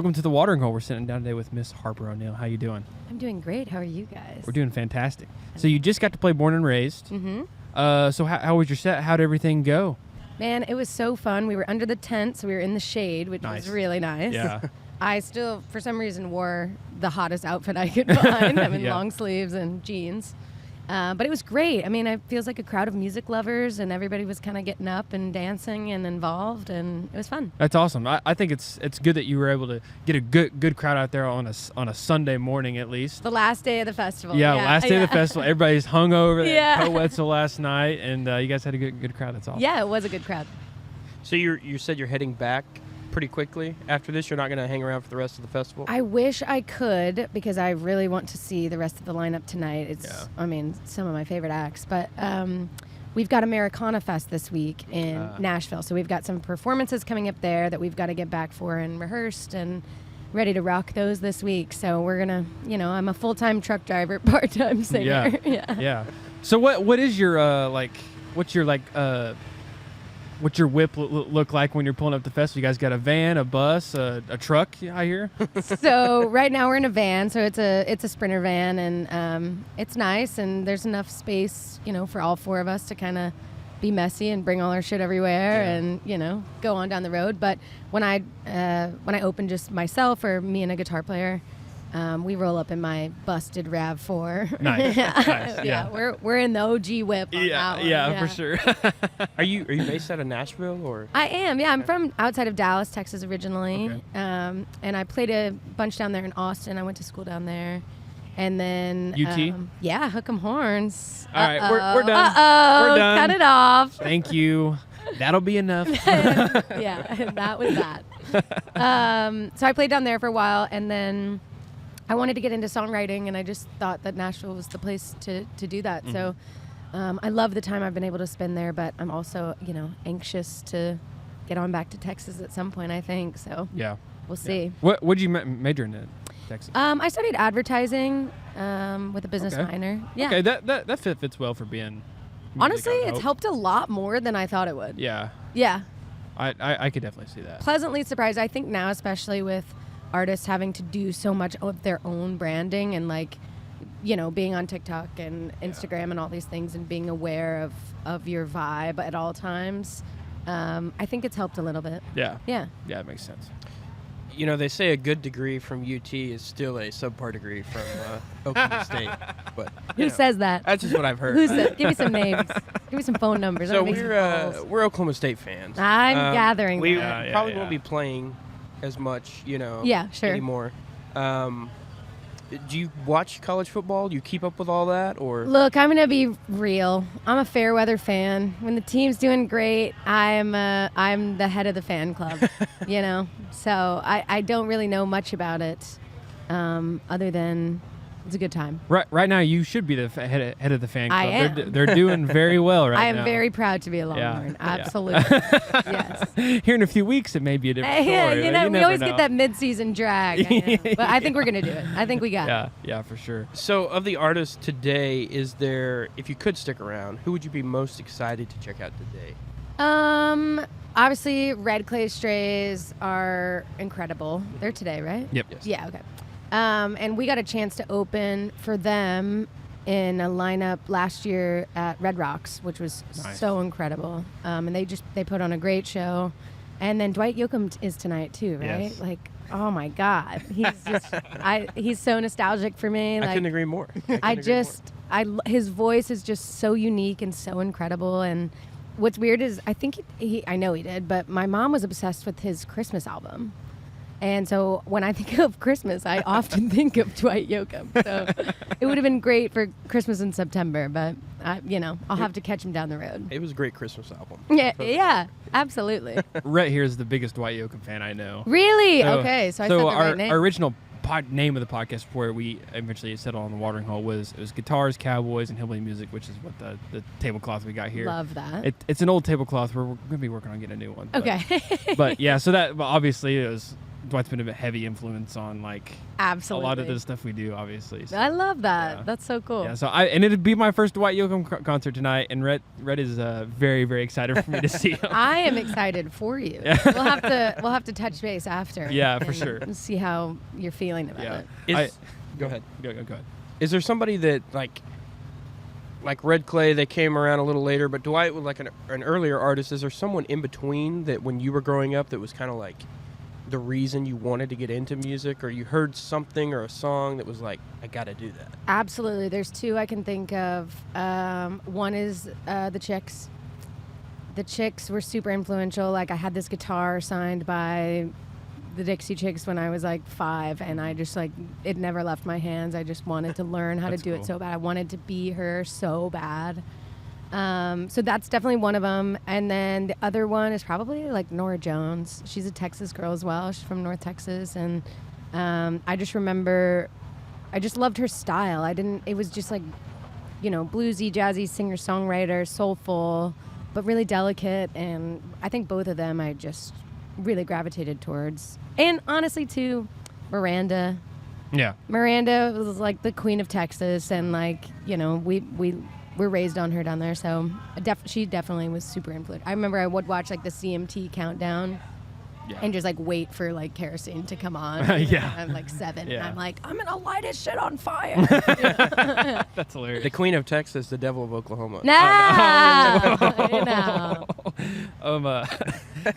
welcome to the Watering Hole. We're sitting down today with Miss Harper O'Neill. How you doing? I'm doing great. How are you guys? We're doing fantastic. So you just got to play Born and Raised. Mm-hmm. So how was your set? How'd everything go? Man, it was so fun. We were under the tent, so we were in the shade, which was really nice. Yeah. I still, for some reason, wore the hottest outfit I could find. I'm in long sleeves and jeans. But it was great. I mean, it feels like a crowd of music lovers, and everybody was kind of getting up and dancing and involved, and it was fun. That's awesome. I think it's good that you were able to get a good crowd out there on a Sunday morning at least. The last day of the festival. Yeah, last day of the festival. Everybody's hungover. Yeah. Co-Wetzel last night, and you guys had a good crowd. That's awesome. Yeah, it was a good crowd. So you said you're heading back pretty quickly after this? You're not going to hang around for the rest of the festival? I wish I could, because I really want to see the rest of the lineup tonight. It's, I mean, some of my favorite acts. But we've got Americana Fest this week in Nashville. So we've got some performances coming up there that we've got to get back for and rehearsed and ready to rock those this week. So we're going to, I'm a full-time truck driver, part-time singer. Yeah. So what is your, what's your whip look like when you're pulling up the festival? You guys got a van, a bus, a truck, I hear? So right now we're in a van. So it's a Sprinter van, and it's nice, and there's enough space, for all four of us to kind of be messy and bring all our shit everywhere and, go on down the road. But when I open just myself or me and a guitar player, we roll up in my busted RAV4. Nice. Nice. Yeah, we're in the OG whip on that one. Yeah, for sure. Are you based out of Nashville or? I am. Yeah, I'm from outside of Dallas, Texas originally. Okay. And I played a bunch down there in Austin. I went to school down there. And then UT? Yeah, Hook 'em Horns. All right, we're done. We're done. Cut it off. Thank you. That'll be enough. Yeah, that was that. So I played down there for a while, and then I wanted to get into songwriting, and I just thought that Nashville was the place to do that. Mm-hmm. So I love the time I've been able to spend there, but I'm also, anxious to get on back to Texas at some point, I think. So we'll see. What did you major in Texas? I studied advertising with a business minor. Yeah. Okay, that fits well for being music, honestly, it's helped a lot more than I thought it would. Yeah. Yeah. I could definitely see that. Pleasantly surprised. I think now, especially with artists having to do so much of their own branding and being on TikTok and Instagram and all these things and being aware of your vibe at all times, I think it's helped a little bit. Yeah. Yeah. Yeah, it makes sense. They say a good degree from UT is still a subpar degree from Oklahoma State. But Who says that? That's just what I've heard. Who said? Give me some names. Give me some phone numbers. So we're Oklahoma State fans. I'm gathering we that. probably won't be playing as much, sure. anymore. Do you watch college football? Do you keep up with all that, or? Look, I'm gonna be real. I'm a fair weather fan. When the team's doing great, I'm the head of the fan club. So I don't really know much about it, other than it's a good time. Right now, you should be the head of the fan club. I am. They're doing very well right now. I am very proud to be a Longhorn. Yeah. Absolutely. Yes. Here in a few weeks, it may be a different story. We always get that mid-season drag. But I think we're going to do it. I think we got it. Yeah, for sure. So, of the artists today, if you could stick around, who would you be most excited to check out today? Obviously, Red Clay Strays are incredible. They're today, right? Yep. Yes. Yeah, okay. And we got a chance to open for them in a lineup last year at Red Rocks, which was so incredible. And they put on a great show. And then Dwight Yoakam is tonight too, right? Yes. Oh my God, he's so nostalgic for me. I couldn't agree more. His voice is just so unique and so incredible. And what's weird is I know he did, but my mom was obsessed with his Christmas album. And so when I think of Christmas, I often think of Dwight Yoakam. So it would have been great for Christmas in September, but I'll have to catch him down the road. It was a great Christmas album. Yeah, absolutely. Rhett here is the biggest Dwight Yoakam fan I know. Really? Okay, so I said the right name. Our original name of the podcast before we eventually settled on the Watering Hole was Guitars, Cowboys, and Hillbilly Music, which is what the tablecloth we got here. Love that. It's an old tablecloth. We're going to be working on getting a new one. Okay. But yeah, so that obviously it was Dwight's been a heavy influence on like Absolutely. a lot of the stuff we do, obviously. So, I love that. yeah. That's so cool. Yeah, so and it'd be my first Dwight Yoakam concert tonight, and Rhett is very, very excited for me to see him. I am excited for you. Yeah. We'll have to touch base after. Yeah, for and sure. See how you're feeling about it. Go ahead. Go ahead. Is there somebody that like Red Clay, they came around a little later, but Dwight was like an earlier artist. Is there someone in between that when you were growing up that was kind of like the reason you wanted to get into music, or you heard something or a song that was like, I got to do that? Absolutely. There's two I can think of. One is the Chicks. The Chicks were super influential. Like, I had this guitar signed by the Dixie Chicks when I was like 5, and I just like, it never left my hands. I just wanted to learn how to do it so bad. I wanted to be her so bad. So that's definitely one of them. And then the other one is probably like Norah Jones. She's a Texas girl as well. She's from North Texas. And I just remember, I just loved her style. It was just like, you know, bluesy, jazzy, singer-songwriter, soulful, but really delicate. And I think both of them I just really gravitated towards. And honestly, too, Miranda. Yeah. Miranda was like the queen of Texas, and like, you know, we were raised on her down there, so she definitely was super influential. I remember I would watch like the CMT countdown. Yeah. And just like wait for like kerosene to come on. Yeah. I'm like 7. Yeah. And I'm like, I'm gonna light his shit on fire. That's hilarious. The Queen of Texas, the Devil of Oklahoma. No.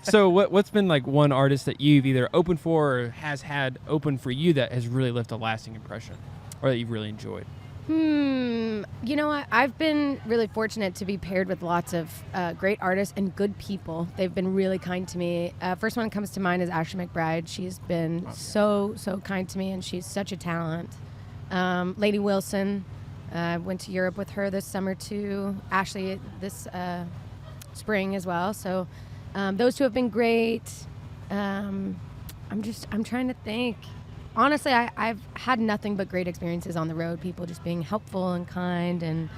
So what's been like one artist that you've either opened for or has had open for you that has really left a lasting impression, or that you've really enjoyed? You know, I've been really fortunate to be paired with lots of great artists and good people. They've been really kind to me. First one that comes to mind is Ashley McBride. She's been so kind to me, and she's such a talent. Lady Wilson, I went to Europe with her this summer too. Ashley this spring as well. So those two have been great. I'm trying to think. Honestly, I've had nothing but great experiences on the road. People just being helpful and kind, and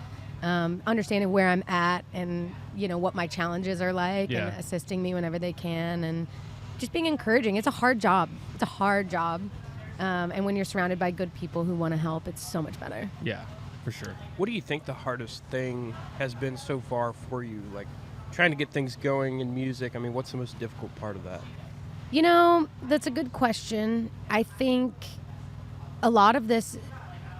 understanding where I'm at, and you know what my challenges are like, and assisting me whenever they can, and just being encouraging. It's a hard job. And when you're surrounded by good people who want to help, it's so much better. Yeah, for sure. What do you think the hardest thing has been so far for you? Like trying to get things going in music. I mean, what's the most difficult part of that? You know, that's a good question. I think a lot of this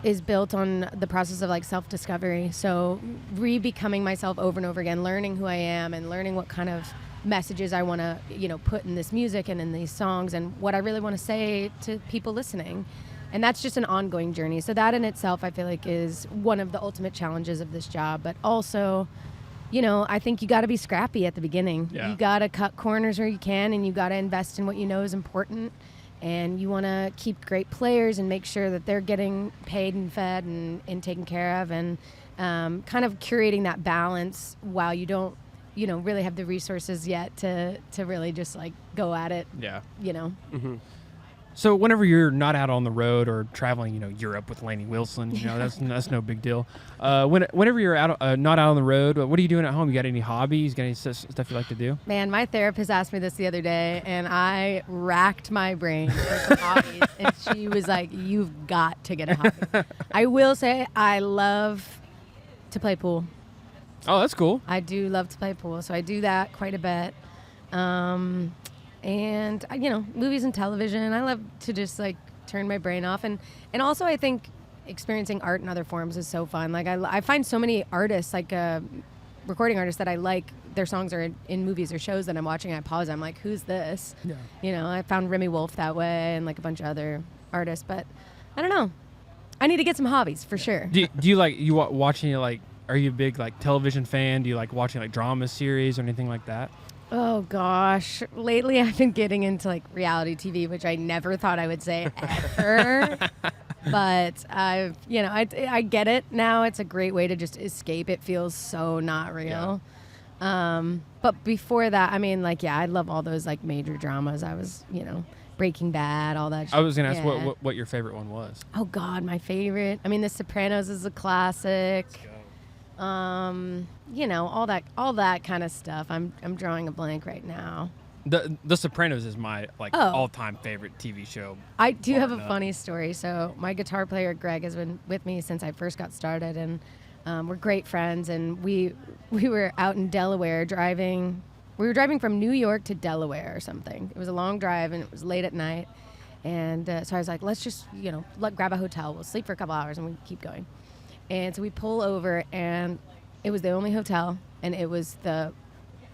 is built on the process of like self-discovery. So re-becoming myself over and over again, learning who I am and learning what kind of messages I want to, you know, put in this music and in these songs, and what I really want to say to people listening. And that's just an ongoing journey. So that in itself, I feel like, is one of the ultimate challenges of this job. But also, you know, I think you got to be scrappy at the beginning. Yeah. You got to cut corners where you can, and you got to invest in what you know is important. And you want to keep great players and make sure that they're getting paid and fed and taken care of, and kind of curating that balance while you don't, you know, really have the resources yet to really just like go at it. Yeah. You know. Mm-hmm. So whenever you're not out on the road or traveling, you know, Europe with Lainey Wilson, you know, that's no big deal. Whenever you're out, not out on the road, what are you doing at home? You got any hobbies? Got any stuff you like to do? Man, my therapist asked me this the other day, and I racked my brain for some hobbies, and she was like, "You've got to get a hobby." I will say I love to play pool. Oh, that's cool. I do love to play pool, so I do that quite a bit. And, you know, movies and television. I love to just, like, turn my brain off. And also I think experiencing art in other forms is so fun. Like, I find so many artists, like recording artists that I like, their songs are in movies or shows that I'm watching. I pause. I'm like, who's this? Yeah. You know, I found Remy Wolf that way, and, like, a bunch of other artists. But I don't know. I need to get some hobbies for sure. Do you like watching, like, are you a big, like, television fan? Do you like watching, like, drama series or anything like that? Oh, gosh. Lately, I've been getting into, like, reality TV, which I never thought I would say ever. But I get it now. It's a great way to just escape. It feels so not real. Yeah. But before that, I mean, like, yeah, I love all those, like, major dramas. I was, you know, Breaking Bad, all that shit. I was going to ask what your favorite one was. Oh, God, my favorite. I mean, The Sopranos is a classic. You know, all that kind of stuff. I'm drawing a blank right now. The Sopranos is my all-time favorite TV show. I do have a enough. funny story. So my guitar player Greg has been with me since I first got started, and we're great friends. And we were out in Delaware driving. We were driving from New York to Delaware or something. It was a long drive, and it was late at night. And so I was like, let's just grab a hotel. We'll sleep for a couple hours, and we keep going. And so we pull over, and it was the only hotel, and it was the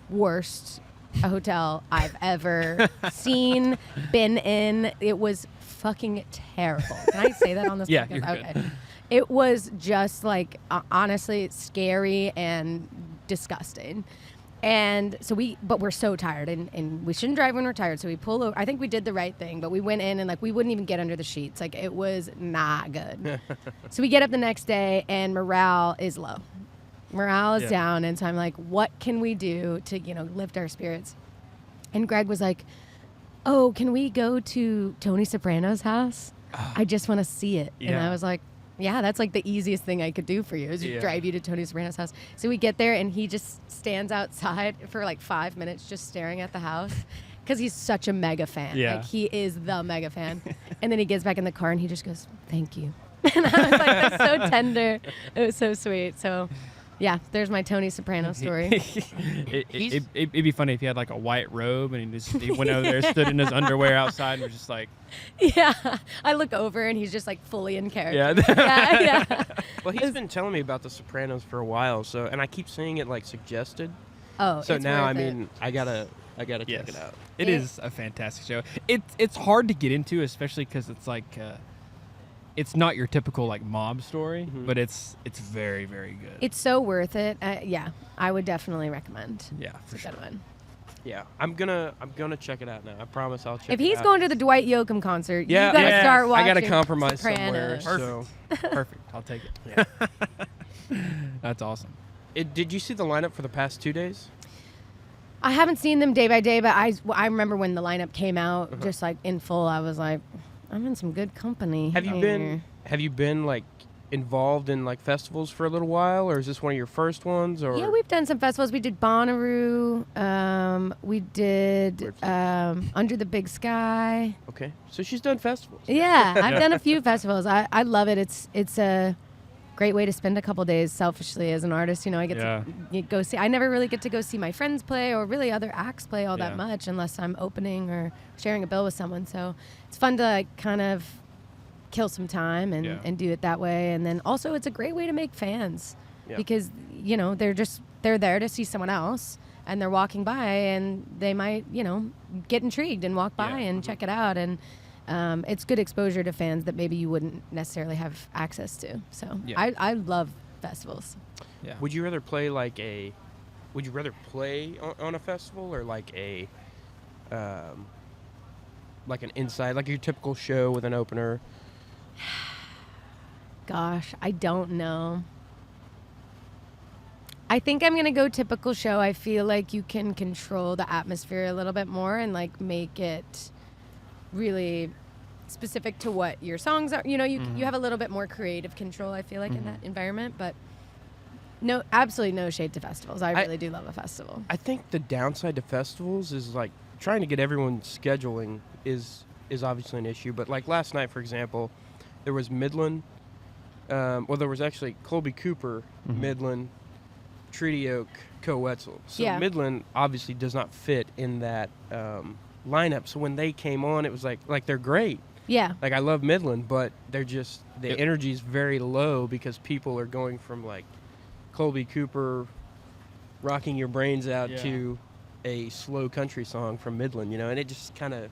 worst hotel I've ever seen, been in. It was fucking terrible. Can I say that on this Yeah, podcast? you're good. Okay. It was just like, honestly, scary and disgusting. And so but we're so tired, and we shouldn't drive when we're tired. So we pull over. I think we did the right thing, but we went in and we wouldn't even get under the sheets. Like, it was not good. So we get up the next day, and morale is low. Morale is down, and so I'm like, what can we do to, lift our spirits? And Greg was like, oh, can we go to Tony Soprano's house? I just want to see it. And I was like, yeah, that's like the easiest thing I could do for you is drive you to Tony Soprano's house. So we get there, and he just stands outside for 5 minutes just staring at the house because he's such a mega fan. Yeah. Like, he is the mega fan. And then he gets back in the car, and he just goes, thank you. And I was like, that's so tender. It was so sweet. So... yeah, there's my Tony Soprano story. It'd be funny if he had a white robe and he went over there, stood in his underwear outside, and was just like... Yeah, I look over and he's just fully in character. Yeah. yeah. Well, he's been telling me about The Sopranos for a while, and I keep seeing it suggested. Oh, so it's now worth it. I gotta check it out. It is a fantastic show. It's hard to get into, especially because it's it's not your typical mob story, but it's very, very good. It's so worth it. Yeah, I would definitely recommend. Yeah, for it's a sure. good one. Yeah, I'm gonna check it out now. I promise I'll check it out. If he's going to the Dwight Yoakam concert, yeah, you gotta start watching. I gotta compromise Sopranos. somewhere. So Perfect. I'll take it. yeah. That's awesome. Did you see the lineup for the past 2 days? I haven't seen them day by day, but I remember when the lineup came out, just in full. I was like, I'm in some good company. Have you been involved in festivals for a little while, or is this one of your first ones? Or yeah, we've done some festivals. We did Bonnaroo. We did Under the Big Sky. Okay, so she's done festivals. Yeah, I've done a few festivals. I love it. It's a great way to spend a couple days selfishly as an artist. I get to go see. I never really get to go see my friends play or really other acts play all that much unless I'm opening or sharing a bill with someone. So it's fun to kind of kill some time and do it that way. And then also it's a great way to make fans because they're there to see someone else and they're walking by and they might get intrigued and walk by and check it out, and it's good exposure to fans that maybe you wouldn't necessarily have access to. So I love festivals. Yeah. Would you rather play Would you rather play on a festival or an inside, your typical show with an opener? Gosh, I don't know. I think I'm going to go typical show. I feel like you can control the atmosphere a little bit more and make it really specific to what your songs are. You have a little bit more creative control, I feel like, in that environment. But no, absolutely no shade to festivals. I really do love a festival. I think the downside to festivals is trying to get everyone's scheduling is obviously an issue. But last night, for example, there was Midland. There was actually Colby Cooper, Midland, Treaty Oak, Co-Wetzel. So Midland obviously does not fit in that lineup. So when they came on, it was like they're great. Yeah. I love Midland, but they're just the energy is very low because people are going from Colby Cooper rocking your brains out to a slow country song from Midland, and it just kind of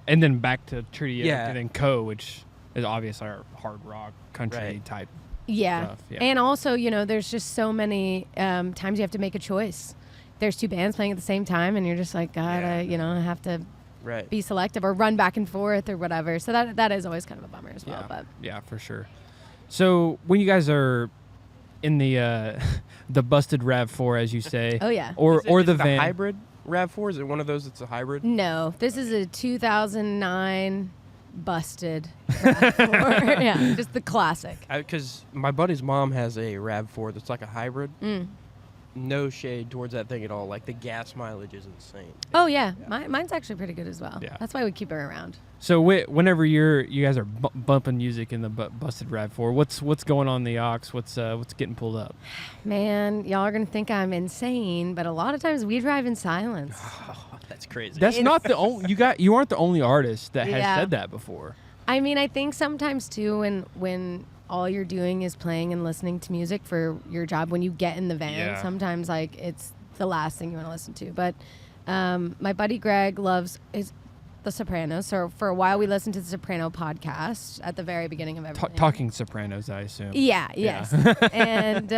and then back to Treaty Oak and then Co, which is obviously our hard rock country type. Stuff. Yeah. And also, there's just so many times you have to make a choice. There's two bands playing at the same time, and you're just God, I have to be selective or run back and forth or whatever. So that is always kind of a bummer as well. But yeah, for sure. So when you guys are in the busted RAV4, as you say, or the van hybrid RAV4, is it one of those that's a hybrid? No, this is a 2009 busted RAV4. Yeah, just the classic. Because my buddy's mom has a RAV4 that's like a hybrid. no shade towards that thing at all. Like the gas mileage is insane. Oh yeah, mine's actually pretty good as well. Yeah. That's why we keep her around. So whenever you guys are bumping music in the Busted Rad 4, what's going on in the aux? What's getting pulled up? Man, y'all are gonna think I'm insane, but a lot of times we drive in silence. That's crazy. That's not the only you aren't the only artist that has Yeah. said that before. I mean, I think sometimes too, when all you're doing is playing and listening to music for your job, when you get in the van, Yeah. sometimes like it's the last thing you want to listen to. But my buddy Greg loves The Sopranos. So for a while, we listened to the Soprano podcast at the very beginning of everything. Talking Sopranos, I assume. Yeah, yes. and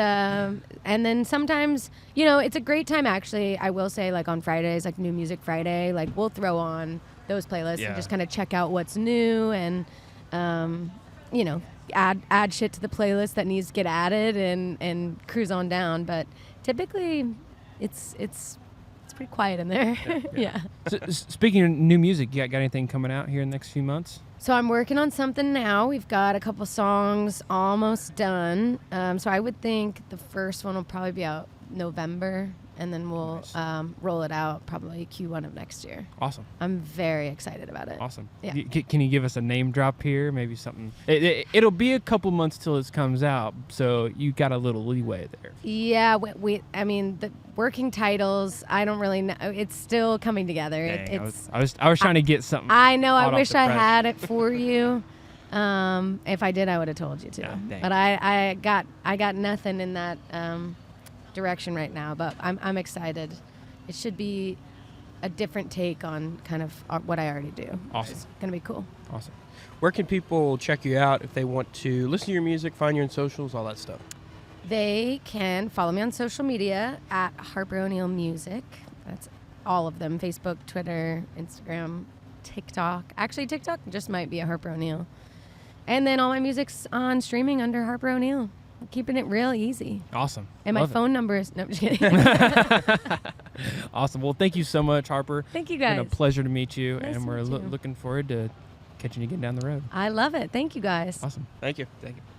then sometimes, it's a great time, actually. I will say, like on Fridays, like New Music Friday, like we'll throw on those playlists Yeah. and just kind of check out what's new and, add shit to the playlist that needs to get added and cruise on down. But typically, it's pretty quiet in there. Yeah. So, speaking of new music, you got anything coming out here in the next few months? So I'm working on something now. We've got a couple songs almost done. So I would think the first one will probably be out November, and then we'll roll it out probably Q1 of next year. Awesome. I'm very excited about it. Awesome. Yeah. Can you give us a name drop here? Maybe something. It'll be a couple months till this comes out, so you got a little leeway there. Yeah, I mean, the working titles, I don't really know. It's still coming together. Dang, I was trying to get something. I know. I hot off wish the I press. had it for you. If I did, I would have told you to. Yeah, dang. But I got nothing in that direction right now. But I'm excited. It should be a different take on kind of what I already do. Awesome. It's gonna be cool. Awesome. Where can people check you out if they want to listen to your music, find you on socials, all that stuff? They can follow me on social media at Harper O'Neill Music. That's all of them: Facebook, Twitter, Instagram, TikTok. Actually, TikTok just might be a Harper O'Neill. And then all my music's on streaming under Harper O'Neill. I'm keeping it real easy. Awesome. And my Love it. phone number is... No, I'm just kidding. Awesome. Well, thank you so much, Harper. Thank you, It's been guys. a pleasure to meet you, Nice and to we're meet you. looking forward to catching you again down the road. I love it. Thank you, guys. Awesome. Thank you. Thank you.